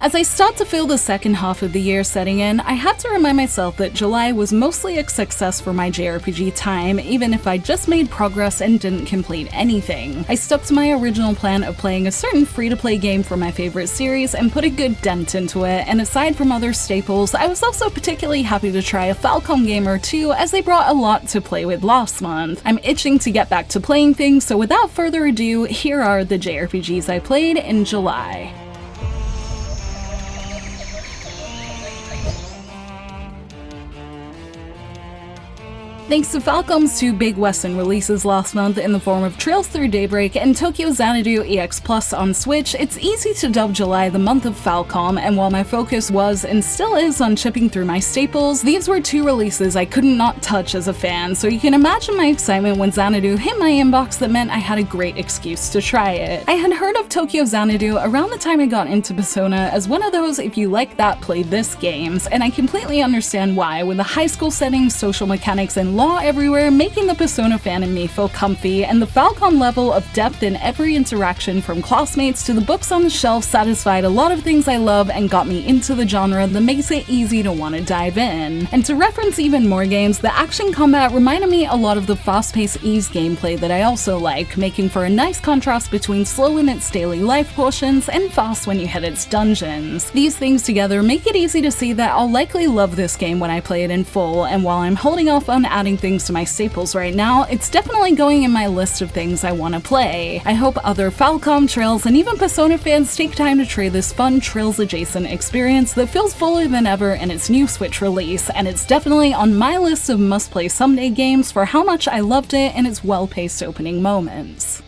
As I start to feel the second half of the year setting in, I have to remind myself that July was mostly a success for my JRPG time, even if I just made progress and didn't complete anything. I stuck to my original plan of playing a certain free-to-play game from my favorite series and put a good dent into it, and aside from other staples, I was also particularly happy to try a Falcom game or two, as they brought a lot to play with last month. I'm itching to get back to playing things, so without further ado, here are the JRPGs I played in July. Thanks to Falcom's two big Western releases last month in the form of Trails Through Daybreak and Tokyo Xanadu EX Plus on Switch, it's easy to dub July the month of Falcom, and while my focus was and still is on chipping through my staples, these were two releases I couldn't not touch as a fan, so you can imagine my excitement when Xanadu hit my inbox. That meant I had a great excuse to try it. I had heard of Tokyo Xanadu around the time I got into Persona as one of those if you like that, play this games, and I completely understand why, with the high school setting, social mechanics, and law everywhere, making the Persona fan in me feel comfy, and the Falcom level of depth in every interaction from classmates to the books on the shelf satisfied a lot of things I love and got me into the genre that makes it easy to want to dive in. And to reference even more games, the action combat reminded me a lot of the fast-paced ease gameplay that I also like, making for a nice contrast between slow in its daily life portions and fast when you hit its dungeons. These things together make it easy to see that I'll likely love this game when I play it in full, and while I'm holding off on adding things to my staples right now, it's definitely going in my list of things I want to play. I hope other Falcom, Trails, and even Persona fans take time to try this fun Trails-adjacent experience that feels fuller than ever in its new Switch release, and it's definitely on my list of must-play someday games for how much I loved it and its well-paced opening moments.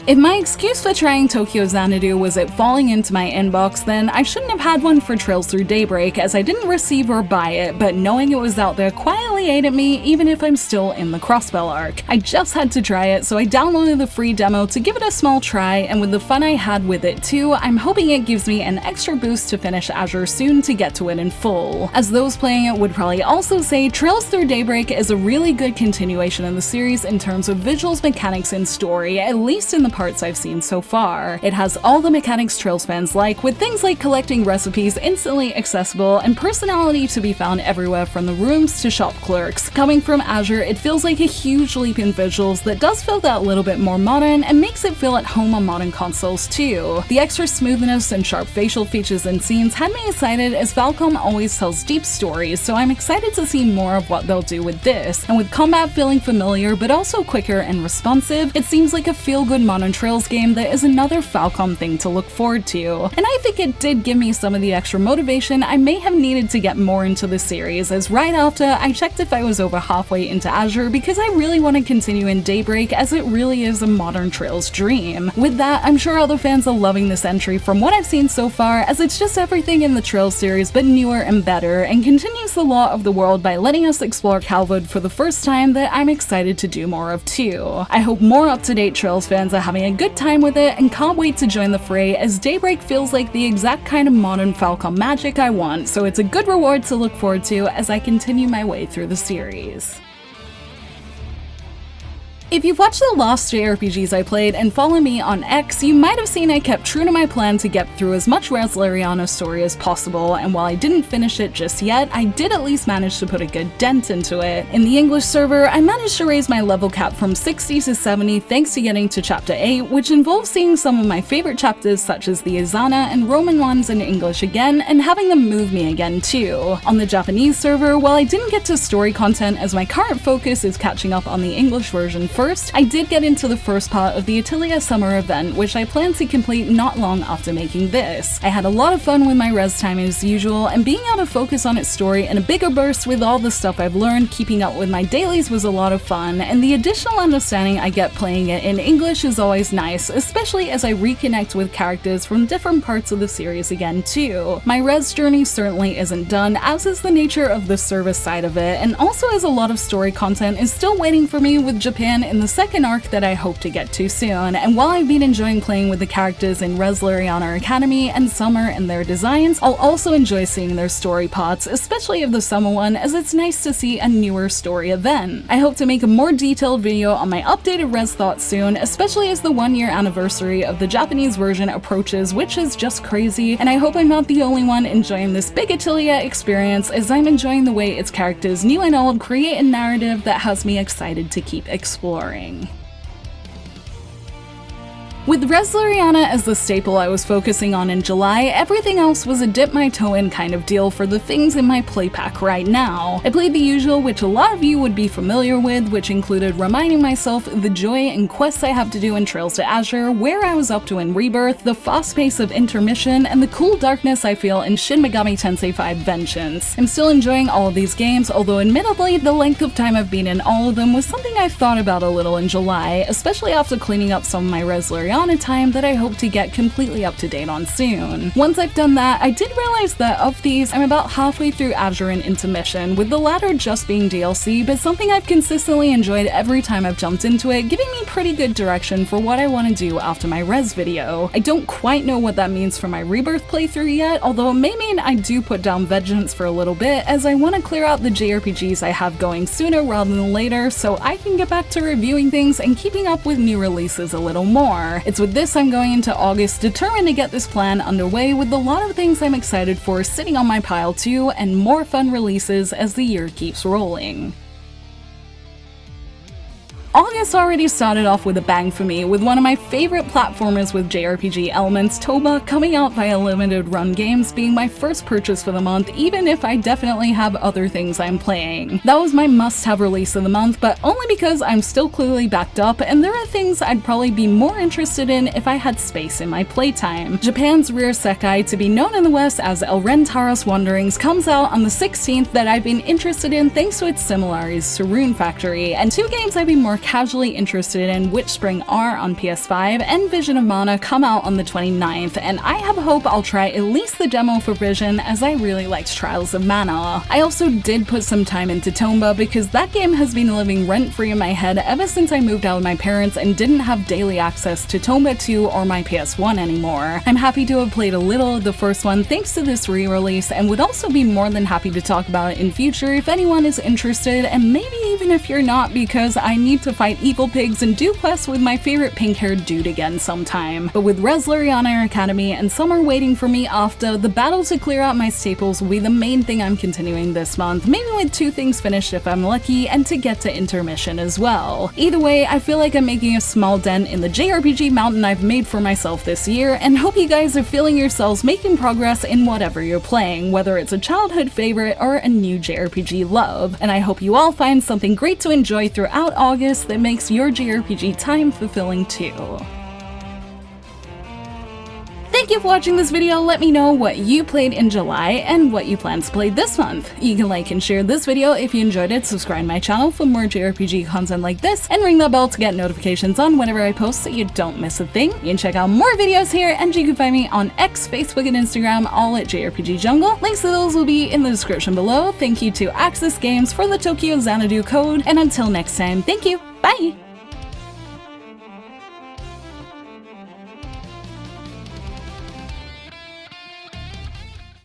If my excuse for trying Tokyo Xanadu was it falling into my inbox, then I shouldn't have had one for Trails Through Daybreak, as I didn't receive or buy it, but knowing it was out there quietly ate at me even if I'm still in the Crossbell arc. I just had to try it, so I downloaded the free demo to give it a small try, and with the fun I had with it too, I'm hoping it gives me an extra boost to finish Azure soon to get to it in full. As those playing it would probably also say, Trails Through Daybreak is a really good continuation of the series in terms of visuals, mechanics, and story, at least in the parts I've seen so far. It has all the mechanics Trails fans like, with things like collecting recipes instantly accessible and personality to be found everywhere from the rooms to shop clerks. Coming from Azure, it feels like a huge leap in visuals that does feel that little bit more modern and makes it feel at home on modern consoles too. The extra smoothness and sharp facial features and scenes had me excited, as Falcom always tells deep stories, so I'm excited to see more of what they'll do with this. And with combat feeling familiar but also quicker and responsive, it seems like a feel-good modern Trails game that is another Falcom thing to look forward to. And I think it did give me some of the extra motivation I may have needed to get more into the series, as right after I checked if I was over halfway into Azure because I really want to continue in Daybreak, as it really is a modern Trails dream. With that, I'm sure other fans are loving this entry from what I've seen so far, as it's just everything in the Trails series but newer and better, and continues the law of the world by letting us explore Calvard for the first time that I'm excited to do more of too. I hope more up-to-date Trails fans are having a good time with it and can't wait to join the fray, as Daybreak feels like the exact kind of modern Falcom magic I want, so it's a good reward to look forward to as I continue my way through the series. If you've watched the last JRPGs I played and follow me on X, you might have seen I kept true to my plan to get through as much Resleriana story as possible, and while I didn't finish it just yet, I did at least manage to put a good dent into it. In the English server, I managed to raise my level cap from 60 to 70 thanks to getting to chapter 8, which involves seeing some of my favorite chapters such as the Izana and Roman ones in English again, and having them move me again too. On the Japanese server, while I didn't get to story content as my current focus is catching up on the English version first, I did get into the first part of the Atelier summer event, which I plan to complete not long after making this. I had a lot of fun with my res time as usual, and being able to focus on its story in a bigger burst with all the stuff I've learned keeping up with my dailies was a lot of fun, and the additional understanding I get playing it in English is always nice, especially as I reconnect with characters from different parts of the series again too. My res journey certainly isn't done, as is the nature of the service side of it, and also as a lot of story content is still waiting for me, with Japan in the second arc that I hope to get to soon, and while I've been enjoying playing with the characters in Resleriana Academy and Summer and their designs, I'll also enjoy seeing their story pots, especially of the Summer one, as it's nice to see a newer story event. I hope to make a more detailed video on my updated Res thoughts soon, especially as the 1-year anniversary of the Japanese version approaches, which is just crazy, and I hope I'm not the only one enjoying this big Atelier experience, as I'm enjoying the way its characters, new and old, create a narrative that has me excited to keep exploring. With Resleriana as the staple I was focusing on in July, everything else was a dip my toe in kind of deal for the things in my play pack right now. I played the usual, which a lot of you would be familiar with, which included reminding myself the joy and quests I have to do in Trails to Azure, where I was up to in Rebirth, the fast pace of InterMISSION, and the cool darkness I feel in Shin Megami Tensei 5 Vengeance. I'm still enjoying all of these games, although admittedly the length of time I've been in all of them was something I thought about a little in July, especially after cleaning up some of my Resleriana time that I hope to get completely up to date on soon. Once I've done that, I did realize that of these, I'm about halfway through Azure and InterMISSION, with the latter just being DLC, but something I've consistently enjoyed every time I've jumped into it, giving me pretty good direction for what I want to do after my Res video. I don't quite know what that means for my Rebirth playthrough yet, although it may mean I do put down Vengeance for a little bit, as I want to clear out the JRPGs I have going sooner rather than later, so I can get back to reviewing things and keeping up with new releases a little more. It's with this I'm going into August determined to get this plan underway, with a lot of things I'm excited for sitting on my pile too, and more fun releases as the year keeps rolling. August already started off with a bang for me, with one of my favorite platformers with JRPG elements, Tomba, coming out via limited run games being my first purchase for the month, even if I definitely have other things I'm playing. That was my must-have release of the month, but only because I'm still clearly backed up, and there are things I'd probably be more interested in if I had space in my playtime. Japan's Rear Sekai, to be known in the West as Elrentaros Wanderings, comes out on the 16th that I've been interested in thanks to its similarities to Rune Factory, and two games I've been more casually interested in, Witchspring R on PS5 and Vision of Mana, come out on the 29th, and I have hope I'll try at least the demo for Vision, as I really liked Trials of Mana. I also did put some time into Tomba because that game has been living rent-free in my head ever since I moved out with my parents and didn't have daily access to Tomba 2 or my PS1 anymore. I'm happy to have played a little of the first one thanks to this re-release, and would also be more than happy to talk about it in future if anyone is interested, and maybe even if you're not, because I need to fight evil pigs and do quests with my favorite pink-haired dude again sometime. But with Resleriana Academy and Summer waiting for me after, the battle to clear out my staples will be the main thing I'm continuing this month, maybe with 2 things finished if I'm lucky, and to get to InterMISSION as well. Either way, I feel like I'm making a small dent in the JRPG mountain I've made for myself this year, and hope you guys are feeling yourselves making progress in whatever you're playing, whether it's a childhood favorite or a new JRPG love. And I hope you all find something great to enjoy throughout August that makes your JRPG time fulfilling too. Thank you for watching this video. Let me know what you played in July and what you plan to play this month. You can like and share this video if you enjoyed it, subscribe to my channel for more JRPG content like this, and ring the bell to get notifications on whenever I post so you don't miss a thing. You can check out more videos here, and you can find me on X, Facebook, and Instagram, all at JRPG Jungle. Links to those will be in the description below. Thank you to Access Games for the Tokyo Xanadu code, and until next time, thank you, bye!